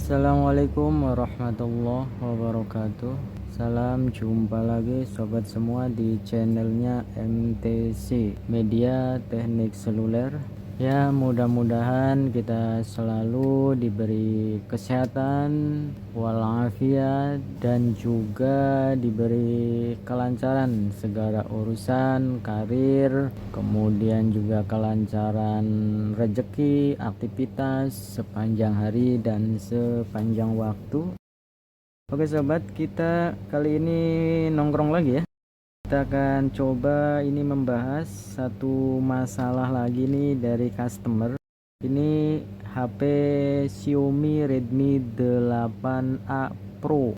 Assalamualaikum warahmatullahi wabarakatuh. Salam jumpa lagi sobat semua di channelnya MTC Media Teknik Seluler. Ya, mudah-mudahan kita selalu diberi kesehatan walafiat dan juga diberi kelancaran segala urusan karir, kemudian juga kelancaran rezeki, aktivitas sepanjang hari dan sepanjang waktu. Oke sobat, kita kali ini nongkrong lagi ya. Kita akan coba ini membahas satu masalah lagi nih dari customer. Ini HP Xiaomi Redmi 8A Pro.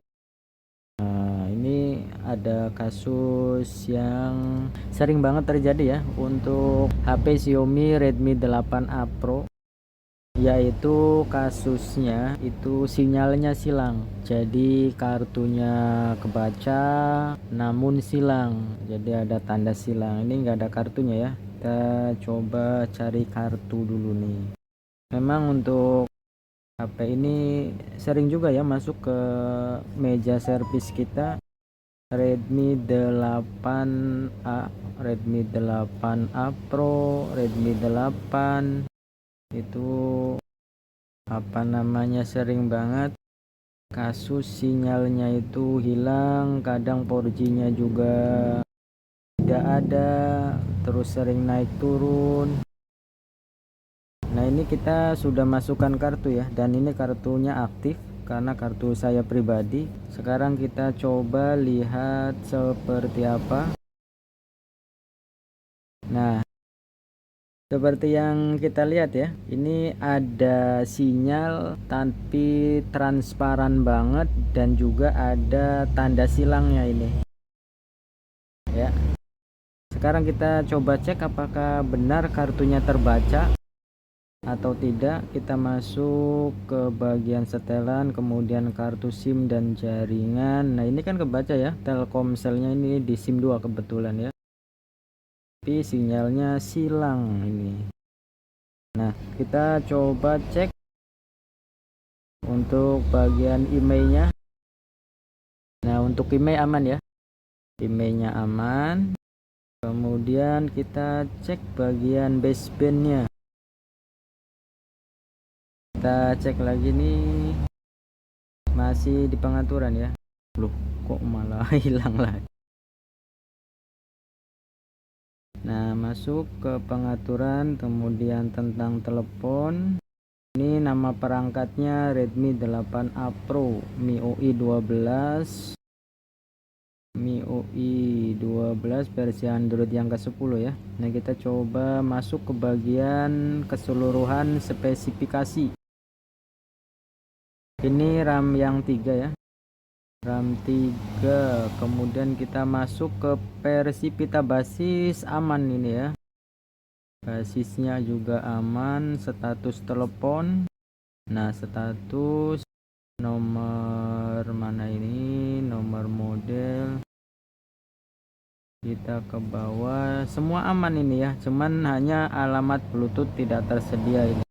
Nah, ini ada kasus yang sering banget terjadi ya untuk HP Xiaomi Redmi 8A Pro, yaitu kasusnya itu sinyalnya silang. Jadi kartunya kebaca namun silang, jadi ada tanda silang. Ini enggak ada kartunya ya. Kita coba cari kartu dulu nih. Memang untuk HP ini sering juga ya masuk ke meja servis kita. Redmi 8A, Redmi 8A Pro, Redmi 8 itu apa namanya, sering banget kasus sinyalnya itu hilang, kadang 4G-nya juga tidak ada, terus sering naik turun. Nah, ini kita sudah masukkan kartu ya, dan ini kartunya aktif karena kartu saya pribadi. Sekarang kita coba lihat seperti apa. Nah, seperti yang kita lihat ya, ini ada sinyal tapi transparan banget dan juga ada tanda silangnya ini. Ya. Sekarang kita coba cek apakah benar kartunya terbaca atau tidak. Kita masuk ke bagian setelan, kemudian kartu SIM dan jaringan. Nah, ini kan kebaca ya, Telkomselnya ini di SIM 2 kebetulan ya. Tapi sinyalnya silang ini. Nah, kita coba cek untuk bagian emailnya. Nah, untuk email aman ya, emailnya aman. Kemudian kita cek bagian basebandnya. Kita cek lagi nih, masih di pengaturan ya. Loh, kok malah hilang lagi. Nah, masuk ke pengaturan, kemudian tentang telepon. Ini nama perangkatnya Redmi 8A Pro, MIUI 12, MIUI 12 versi Android yang ke-10 ya. Nah, kita coba masuk ke bagian keseluruhan spesifikasi. Ini RAM yang 3 ya, RAM 3. Kemudian kita masuk ke versi pita basis, aman ini ya, basisnya juga aman. Status telepon, nah status nomor mana ini, nomor model, kita ke bawah, semua aman ini ya, cuman hanya alamat Bluetooth tidak tersedia ini.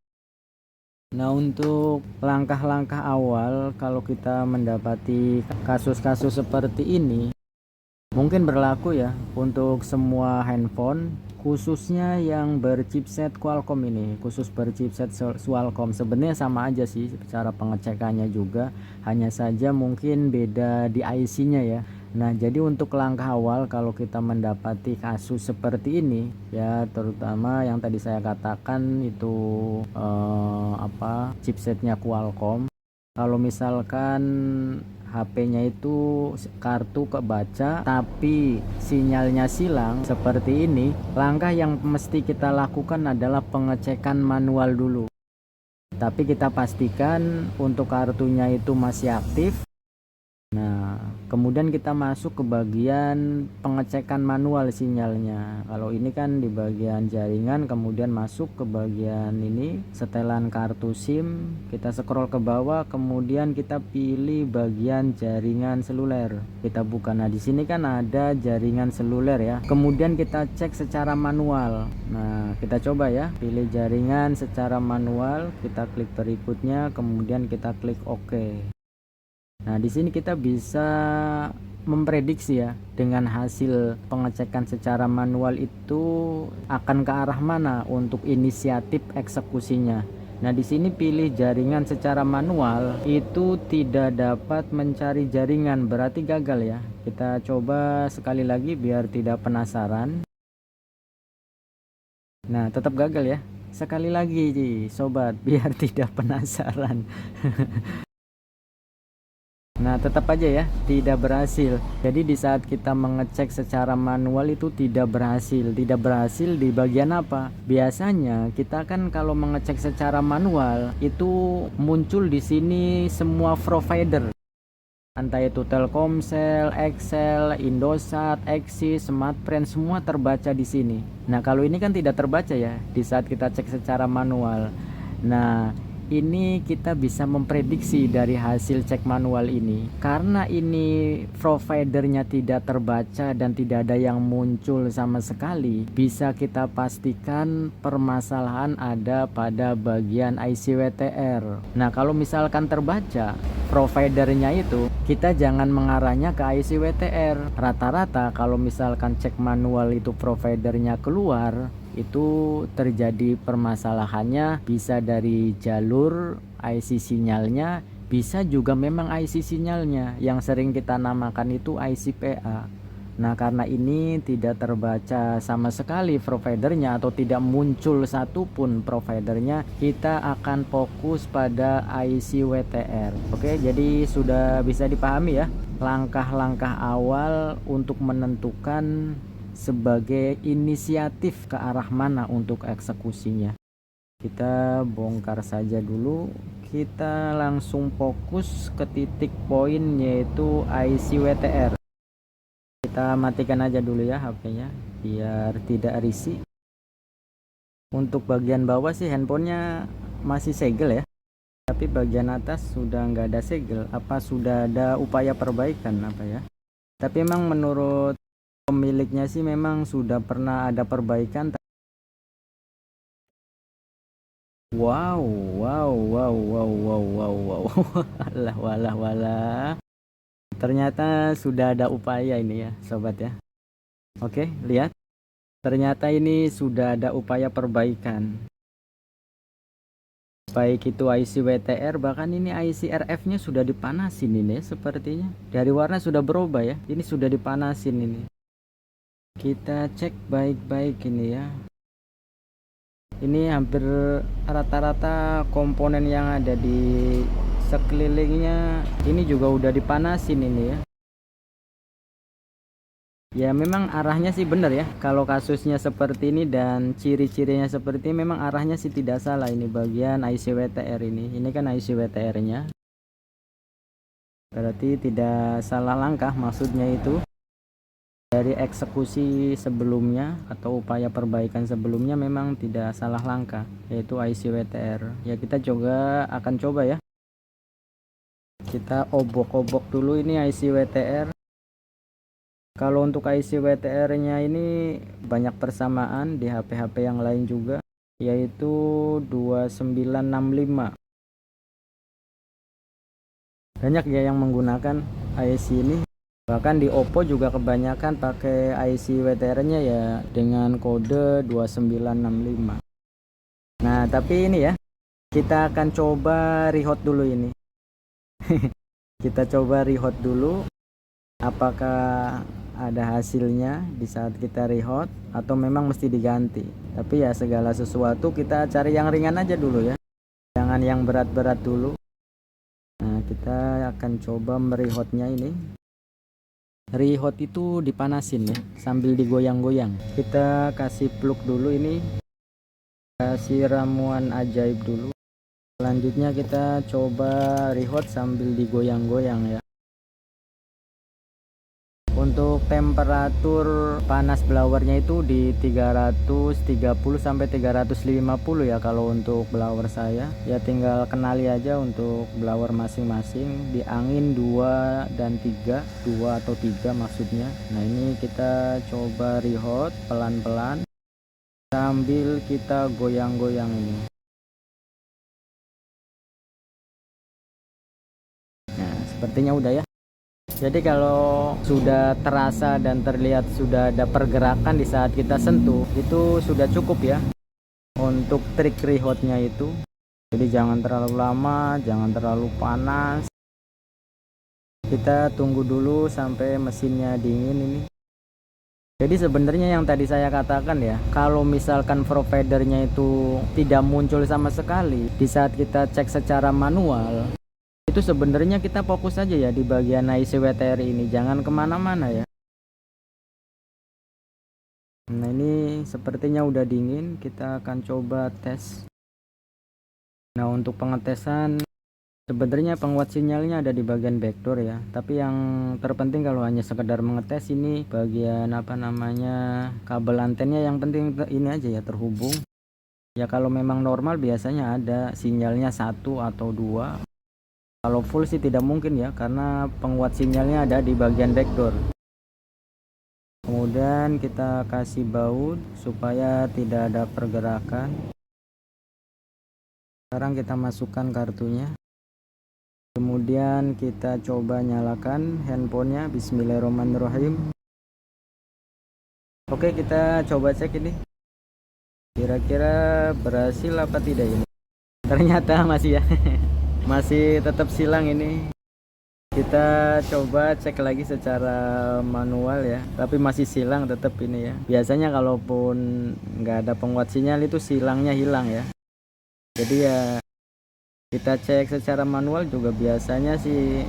Nah, untuk langkah-langkah awal kalau kita mendapati kasus-kasus seperti ini, mungkin berlaku ya untuk semua handphone, khususnya yang berchipset Qualcomm ini, khusus berchipset Qualcomm. Sebenarnya sama aja sih cara pengecekannya juga, hanya saja mungkin beda di IC-nya ya. Nah, jadi untuk langkah awal kalau kita mendapati kasus seperti ini ya, terutama yang tadi saya katakan itu chipsetnya Qualcomm. Kalau misalkan HP-nya itu kartu kebaca tapi sinyalnya silang seperti ini, langkah yang mesti kita lakukan adalah pengecekan manual dulu. Tapi kita pastikan untuk kartunya itu masih aktif. Nah, Kemudian kita masuk ke bagian pengecekan manual sinyalnya. Kalau ini kan di bagian jaringan, kemudian masuk ke bagian ini setelan kartu SIM, kita scroll ke bawah, kemudian kita pilih bagian jaringan seluler. Kita buka. Nah, di sini kan ada jaringan seluler ya. Kemudian kita cek secara manual. Nah, kita coba ya, pilih jaringan secara manual, kita klik berikutnya, kemudian kita klik OK. Nah, di sini kita bisa memprediksi ya, dengan hasil pengecekan secara manual itu akan ke arah mana untuk inisiatif eksekusinya. Nah, di sini pilih jaringan secara manual, itu tidak dapat mencari jaringan, berarti gagal ya. Kita coba sekali lagi biar tidak penasaran. Nah, tetap gagal ya. Sekali lagi sobat, biar tidak penasaran. Nah, tetap aja ya, tidak berhasil. Jadi di saat kita mengecek secara manual itu tidak berhasil. Tidak berhasil di bagian apa? Biasanya kita kan kalau mengecek secara manual itu muncul di sini semua provider. Entah itu Telkomsel, Excel, Indosat, Axis, Smartfren, semua terbaca di sini. Nah, kalau ini kan tidak terbaca ya di saat kita cek secara manual. Nah, ini kita bisa memprediksi dari hasil cek manual ini, karena ini providernya tidak terbaca dan tidak ada yang muncul sama sekali, bisa kita pastikan permasalahan ada pada bagian IC WTR. Nah, kalau misalkan terbaca providernya itu, kita jangan mengarahnya ke IC WTR. Rata-rata kalau misalkan cek manual itu providernya keluar, itu terjadi permasalahannya bisa dari jalur IC sinyalnya, bisa juga memang IC sinyalnya yang sering kita namakan itu IC PA. Nah, karena ini tidak terbaca sama sekali providernya atau tidak muncul satupun providernya, kita akan fokus pada IC WTR. Oke, jadi sudah bisa dipahami ya langkah-langkah awal untuk menentukan sebagai inisiatif ke arah mana untuk eksekusinya. Kita bongkar saja dulu, kita langsung fokus ke titik poin yaitu IC WTR. Kita matikan aja dulu ya HP-nya biar tidak risih. Untuk bagian bawah sih handphonenya masih segel ya, tapi bagian atas sudah nggak ada segel. Apa sudah ada upaya perbaikan apa ya? Tapi memang menurut pemiliknya sih memang sudah pernah ada perbaikan. Wow, wow, wow, wow, wow, wow, wow. Walah, walah, walah. Ternyata sudah ada upaya ini ya, sobat ya. Oke, lihat. Ternyata ini sudah ada upaya perbaikan. Baik itu IC WTR, bahkan ini IC RF-nya sudah dipanasin ini sepertinya. Dari warna sudah berubah ya. Ini sudah dipanasin ini. Kita cek baik-baik ini ya. Ini hampir rata-rata komponen yang ada di sekelilingnya ini juga udah dipanasin ini ya. Ya memang arahnya sih benar ya, kalau kasusnya seperti ini dan ciri-cirinya seperti ini, memang arahnya sih tidak salah. Ini bagian IC WTR ini kan IC WTR nya, berarti tidak salah langkah. Maksudnya itu dari eksekusi sebelumnya atau upaya perbaikan sebelumnya memang tidak salah langkah, yaitu IC WTR. Ya kita juga akan coba ya, kita obok-obok dulu ini IC WTR. Kalau untuk IC WTR nya ini banyak persamaan di HP-HP yang lain juga, yaitu 2965. Banyak ya yang menggunakan IC ini. Bahkan di Oppo juga kebanyakan pakai IC WTR nya ya dengan kode 2965. Nah, tapi ini ya, kita akan coba rehot dulu ini. Kita coba rehot dulu, apakah ada hasilnya di saat kita rehot atau memang mesti diganti. Tapi ya segala sesuatu kita cari yang ringan aja dulu ya, jangan yang berat-berat dulu. Nah, kita akan coba merehotnya ini. Rehot itu dipanasin ya, sambil digoyang-goyang. Kita kasih plug dulu ini, kasih ramuan ajaib dulu. Selanjutnya kita coba rehot sambil digoyang-goyang ya. Untuk temperatur panas blowernya itu di 330 sampai 350 ya kalau untuk blower saya. Ya tinggal kenali aja untuk blower masing-masing, di angin 2 dan 3, 2 atau 3 maksudnya. Nah, ini kita coba rehot pelan-pelan sambil kita goyang-goyang ini. Nah, sepertinya udah ya. Jadi kalau sudah terasa dan terlihat sudah ada pergerakan di saat kita sentuh, itu sudah cukup ya untuk trik rehotnya itu. Jadi jangan terlalu lama, jangan terlalu panas. Kita tunggu dulu sampai mesinnya dingin ini. Jadi sebenarnya yang tadi saya katakan ya, kalau misalkan providernya itu tidak muncul sama sekali di saat kita cek secara manual, itu sebenarnya kita fokus saja ya di bagian IC/WTR ini, jangan kemana-mana ya. Nah, ini sepertinya udah dingin, kita akan coba tes. Nah, untuk pengetesan sebenarnya penguat sinyalnya ada di bagian backdoor ya, tapi yang terpenting kalau hanya sekedar mengetes ini bagian apa namanya kabel antennya, yang penting ini aja ya terhubung ya. Kalau memang normal biasanya ada sinyalnya 1 atau 2. Kalau full sih tidak mungkin ya, karena penguat sinyalnya ada di bagian backdoor. Kemudian kita kasih baut supaya tidak ada pergerakan. Sekarang kita masukkan kartunya. Kemudian kita coba nyalakan handphonenya. Bismillahirrahmanirrahim. Oke, kita coba cek ini. Kira-kira berhasil apa tidak ini? Ternyata masih ya. Masih tetap silang ini. Kita coba cek lagi secara manual ya, tapi masih silang tetap ini ya. Biasanya kalaupun nggak ada penguat sinyal itu silangnya hilang ya. Jadi ya kita cek secara manual juga biasanya sih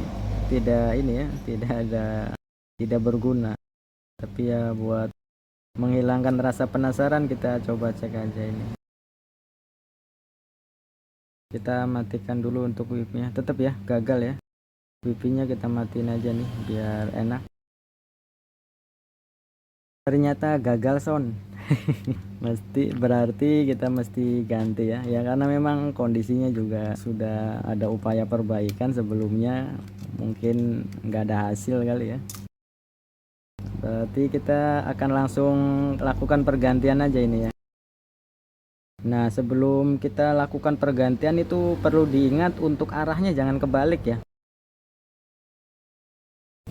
tidak ini ya, tidak berguna. Tapi ya buat menghilangkan rasa penasaran kita coba cek aja ini. Kita matikan dulu untuk wifi-nya. Tetap ya gagal ya. Wifi-nya kita matiin aja nih biar enak. Ternyata gagal sound. Berarti kita mesti ganti ya, ya karena memang kondisinya juga sudah ada upaya perbaikan sebelumnya, mungkin nggak ada hasil kali ya. Berarti kita akan langsung lakukan pergantian aja ini ya. Nah, sebelum kita lakukan pergantian itu perlu diingat untuk arahnya jangan kebalik ya.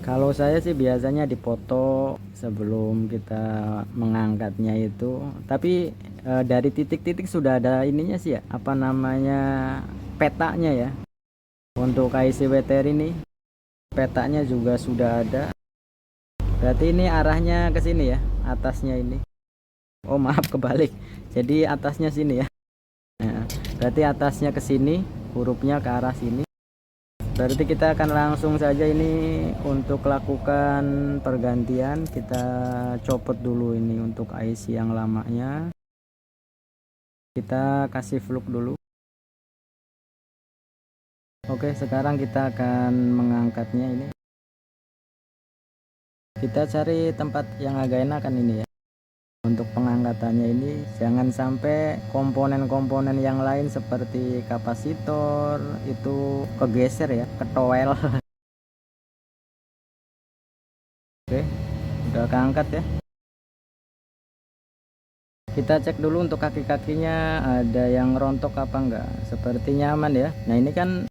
Kalau saya sih biasanya dipoto sebelum kita mengangkatnya itu, tapi dari titik-titik sudah ada ininya sih ya, apa namanya petanya ya. Untuk IC/WTR ini petanya juga sudah ada. Berarti ini arahnya ke sini ya, atasnya ini. Oh maaf kebalik. Jadi atasnya sini ya. Nah, berarti atasnya ke sini, hurufnya ke arah sini. Berarti kita akan langsung saja ini untuk lakukan pergantian. Kita copot dulu ini untuk IC yang lamanya. Kita kasih fluk dulu. Oke, sekarang kita akan mengangkatnya ini. Kita cari tempat yang agak enakan ini ya. Untuk pengangkatannya ini jangan sampai komponen-komponen yang lain seperti kapasitor itu kegeser ya, ketowel. Oke, udah keangkat ya. Kita cek dulu untuk kaki-kakinya ada yang rontok apa enggak. Sepertinya aman ya. Nah, ini kan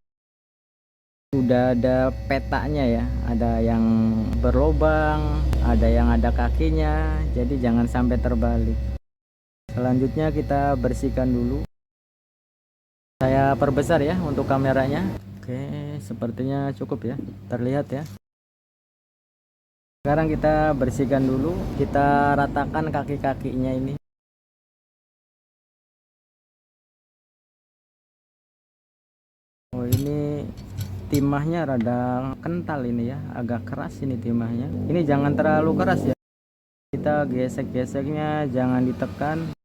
sudah ada petanya ya, ada yang berlobang, ada yang ada kakinya, jadi jangan sampai terbalik. Selanjutnya kita bersihkan dulu. Saya perbesar ya untuk kameranya. Oke, sepertinya cukup ya, terlihat ya. Sekarang kita bersihkan dulu, kita ratakan kaki-kakinya ini. Oh, ini timahnya rada kental ini ya, agak keras ini timahnya. Ini jangan terlalu keras ya. Kita gesek-geseknya jangan ditekan.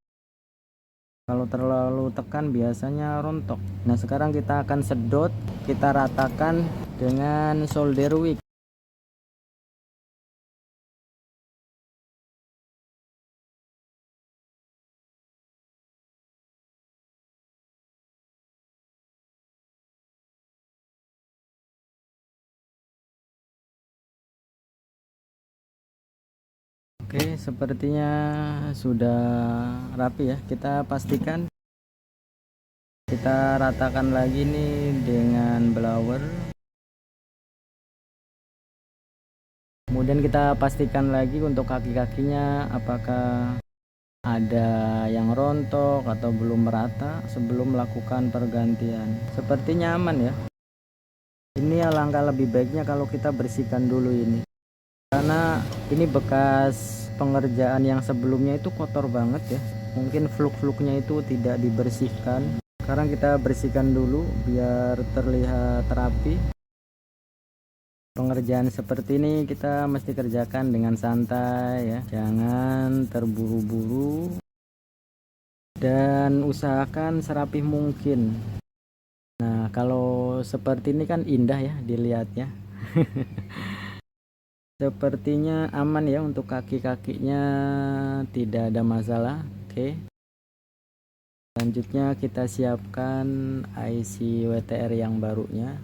Kalau terlalu tekan biasanya rontok. Nah, sekarang kita akan sedot, kita ratakan dengan solder wick. Oke, sepertinya sudah rapi ya. Kita pastikan kita ratakan lagi nih dengan blower. Kemudian kita pastikan lagi untuk kaki-kakinya apakah ada yang rontok atau belum merata sebelum melakukan pergantian. Sepertinya aman ya. Ini alangkah lebih baiknya kalau kita bersihkan dulu ini, karena ini bekas pengerjaan yang sebelumnya itu kotor banget ya. Mungkin fluk-fluknya itu tidak dibersihkan. Sekarang kita bersihkan dulu biar terlihat rapi. Pengerjaan seperti ini kita mesti kerjakan dengan santai ya, jangan terburu-buru, dan usahakan serapih mungkin. Nah, kalau seperti ini kan indah ya dilihatnya. Sepertinya aman ya, untuk kaki-kakinya tidak ada masalah. Oke, selanjutnya kita siapkan IC WTR yang barunya.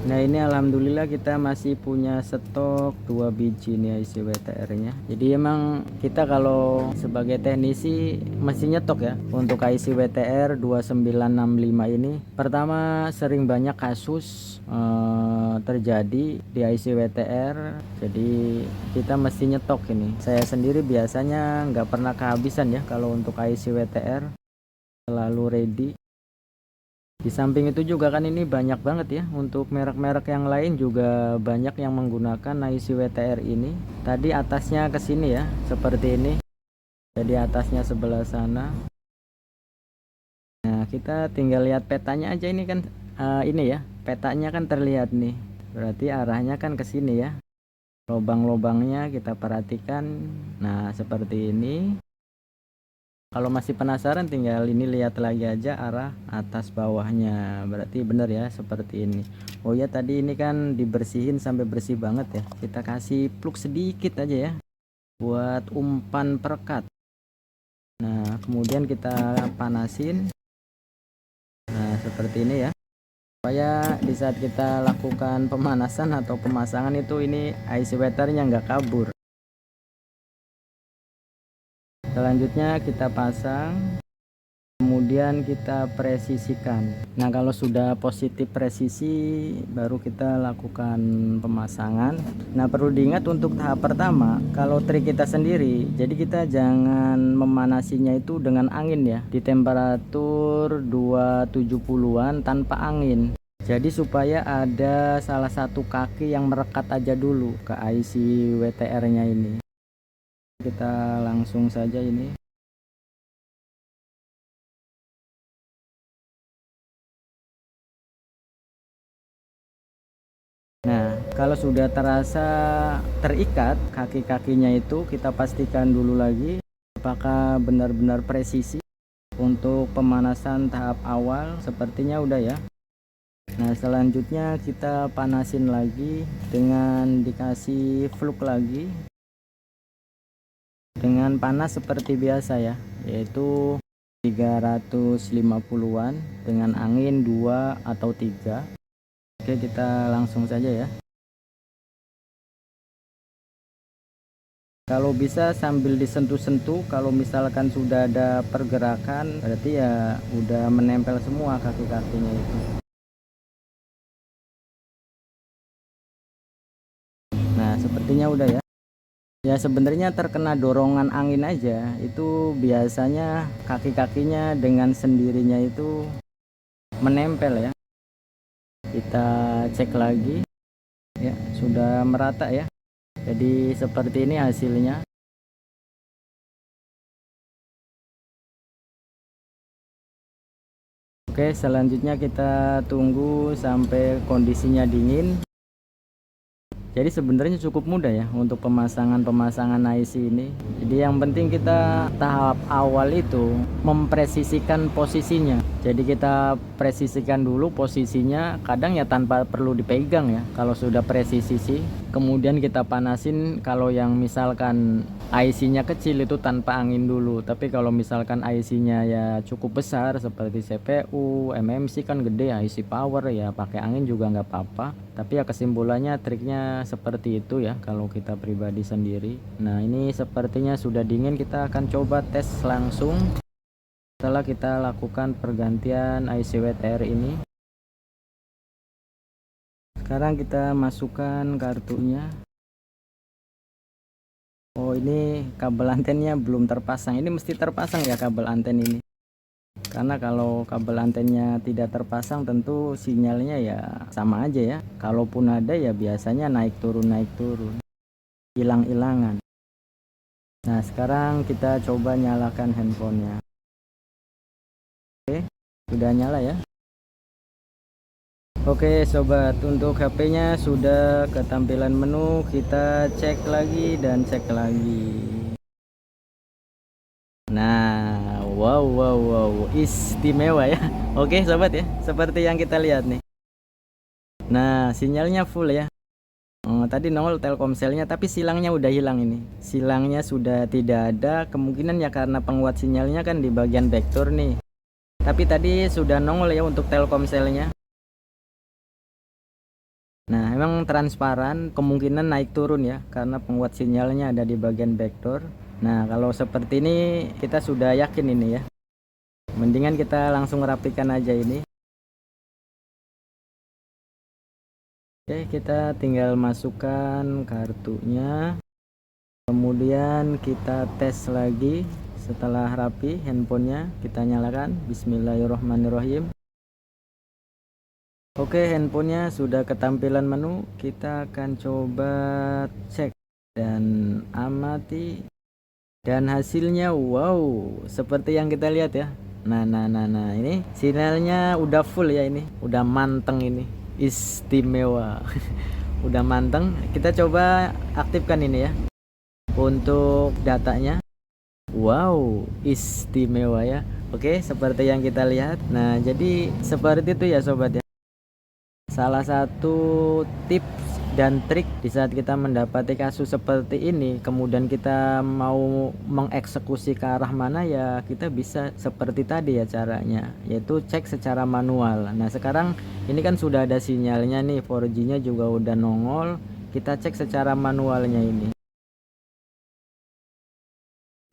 Nah, ini alhamdulillah kita masih punya stok 2 biji nih IC WTR nya. Jadi emang kita kalau sebagai teknisi masih nyetok ya untuk IC WTR 2965 ini. Pertama, sering banyak kasus terjadi di IC WTR, jadi kita mesti nyetok ini. Saya sendiri biasanya nggak pernah kehabisan ya kalau untuk IC WTR, selalu ready. Di samping itu juga kan ini banyak banget ya, untuk merek-merek yang lain juga banyak yang menggunakan IC WTR ini. Tadi atasnya ke sini ya, seperti ini. Jadi atasnya sebelah sana. Nah, kita tinggal lihat petanya aja ini kan, ini ya, petanya kan terlihat nih. Berarti arahnya kan ke sini ya. Lubang-lubangnya kita perhatikan. Nah, seperti ini. Kalau masih penasaran tinggal ini lihat lagi aja arah atas bawahnya, berarti benar ya seperti ini. Oh ya, tadi ini kan dibersihin sampai bersih banget ya. Kita kasih pluk sedikit aja ya buat umpan perekat. Nah, kemudian kita panasin. Nah, seperti ini ya, supaya di saat kita lakukan pemanasan atau pemasangan itu ini IC WTR-nya nggak kabur. Selanjutnya kita pasang, kemudian kita presisikan. Nah, kalau sudah positif presisi baru kita lakukan pemasangan. Nah, perlu diingat untuk tahap pertama, kalau trik kita sendiri, jadi kita jangan memanasinya itu dengan angin ya, di temperatur 270-an tanpa angin. Jadi supaya ada salah satu kaki yang merekat aja dulu ke IC WTR-nya ini. Kita langsung saja ini. Nah, kalau sudah terasa terikat kaki-kakinya itu, kita pastikan dulu lagi apakah benar-benar presisi. Untuk pemanasan tahap awal sepertinya udah ya. Nah, selanjutnya kita panasin lagi dengan dikasih fluk lagi, dengan panas seperti biasa ya, yaitu 350-an dengan angin 2 atau 3. Oke, kita langsung saja ya. Kalau bisa sambil disentuh-sentuh, kalau misalkan sudah ada pergerakan berarti ya udah menempel semua kaki-kakinya itu. Nah, sepertinya udah ya. Ya, sebenarnya terkena dorongan angin aja itu biasanya kaki-kakinya dengan sendirinya itu menempel ya. Kita cek lagi ya, sudah merata ya. Jadi seperti ini hasilnya. Oke, selanjutnya kita tunggu sampai kondisinya dingin. Jadi sebenarnya cukup mudah ya untuk pemasangan IC ini. Jadi yang penting kita tahap awal itu mempresisikan posisinya. Jadi kita presisikan dulu posisinya, kadang ya tanpa perlu dipegang ya kalau sudah presisi sih. Kemudian kita panasin, kalau yang misalkan IC-nya kecil itu tanpa angin dulu. Tapi kalau misalkan IC-nya ya cukup besar seperti CPU, MMC kan gede ya, IC power ya pakai angin juga nggak apa-apa. Tapi ya kesimpulannya triknya seperti itu ya kalau kita pribadi sendiri. Nah ini sepertinya sudah dingin, kita akan coba tes langsung. Setelah kita lakukan pergantian IC WTR ini, sekarang kita masukkan kartunya. Oh ini kabel antennya belum terpasang, ini mesti terpasang ya kabel anten ini, karena kalau kabel antennya tidak terpasang tentu sinyalnya ya sama aja ya, kalaupun ada ya biasanya naik turun hilang-hilangan. Nah sekarang kita coba nyalakan handphonenya. Oke, sudah nyala ya. Oke sobat, untuk HP-nya sudah ke tampilan menu, kita cek lagi dan cek lagi. Nah, wow, istimewa ya. Oke sobat ya, seperti yang kita lihat nih. Nah, sinyalnya full ya. Tadi nongol Telkomselnya, tapi silangnya udah hilang ini. Silangnya sudah tidak ada, kemungkinan ya karena penguat sinyalnya kan di bagian vektor nih. Tapi tadi sudah nongol ya untuk Telkomselnya. Nah emang transparan, kemungkinan naik turun ya karena penguat sinyalnya ada di bagian vektor. Nah kalau seperti ini kita sudah yakin ini ya, mendingan kita langsung rapikan aja ini. Oke, kita tinggal masukkan kartunya, kemudian kita tes lagi. Setelah rapi handphonenya, kita nyalakan. Bismillahirrohmanirrohim. Oke, handphonenya sudah ke tampilan menu, kita akan coba cek dan amati, dan hasilnya wow seperti yang kita lihat ya. Nah ini sinyalnya udah full ya, ini udah manteng, ini istimewa. Udah manteng. Kita coba aktifkan ini ya untuk datanya. Wow istimewa ya. Oke, seperti yang kita lihat. Nah jadi seperti itu ya sobat ya, salah satu tips dan trik di saat kita mendapati kasus seperti ini, kemudian kita mau mengeksekusi ke arah mana ya, kita bisa seperti tadi ya caranya, yaitu cek secara manual. Nah sekarang ini kan sudah ada sinyalnya nih, 4G nya juga udah nongol, kita cek secara manualnya ini.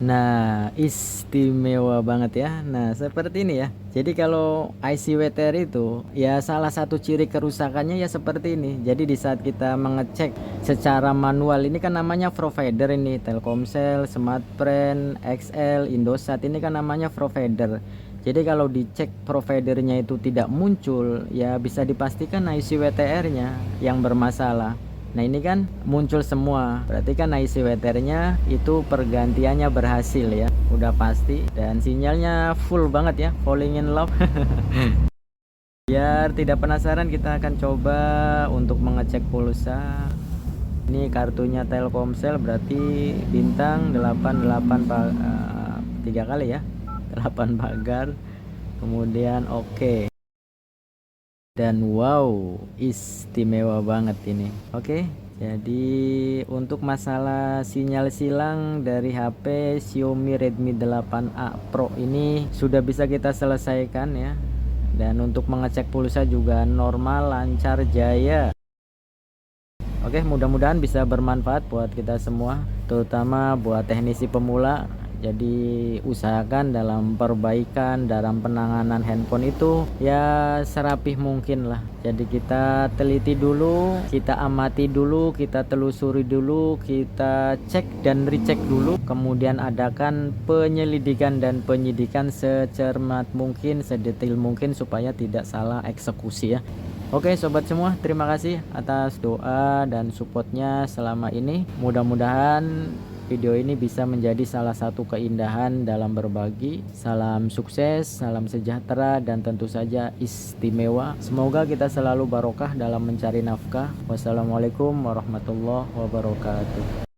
Nah istimewa banget ya. Nah seperti ini ya, jadi kalau IC WTR itu ya salah satu ciri kerusakannya ya seperti ini. Jadi di saat kita mengecek secara manual, ini kan namanya provider ini, Telkomsel, Smartfren, XL, Indosat, ini kan namanya provider. Jadi kalau dicek providernya itu tidak muncul, ya bisa dipastikan IC WTR nya yang bermasalah. Nah ini kan muncul semua, berarti kan IC WTR-nya itu pergantiannya berhasil ya, udah pasti. Dan sinyalnya full banget ya, falling in love. Biar tidak penasaran, kita akan coba untuk mengecek pulsa. Ini kartunya Telkomsel, berarti bintang 88 3 kali ya, 8 pagar. Kemudian oke. Dan wow istimewa banget ini. Oke, jadi untuk masalah sinyal silang dari HP Xiaomi Redmi 8A Pro ini sudah bisa kita selesaikan ya. Dan untuk mengecek pulsa juga normal, lancar, jaya. Oke, mudah-mudahan bisa bermanfaat buat kita semua, terutama buat teknisi pemula. Jadi usahakan dalam perbaikan, dalam penanganan handphone itu ya serapih mungkin lah. Jadi kita teliti dulu, kita amati dulu, kita telusuri dulu, kita cek dan recheck dulu, kemudian adakan penyelidikan dan penyidikan secermat mungkin, sedetail mungkin supaya tidak salah eksekusi ya. Oke sobat semua, terima kasih atas doa dan supportnya selama ini. Mudah-mudahan video ini bisa menjadi salah satu keindahan dalam berbagi. Salam sukses, salam sejahtera, dan tentu saja istimewa. Semoga kita selalu barokah dalam mencari nafkah. Wassalamualaikum warahmatullahi wabarakatuh.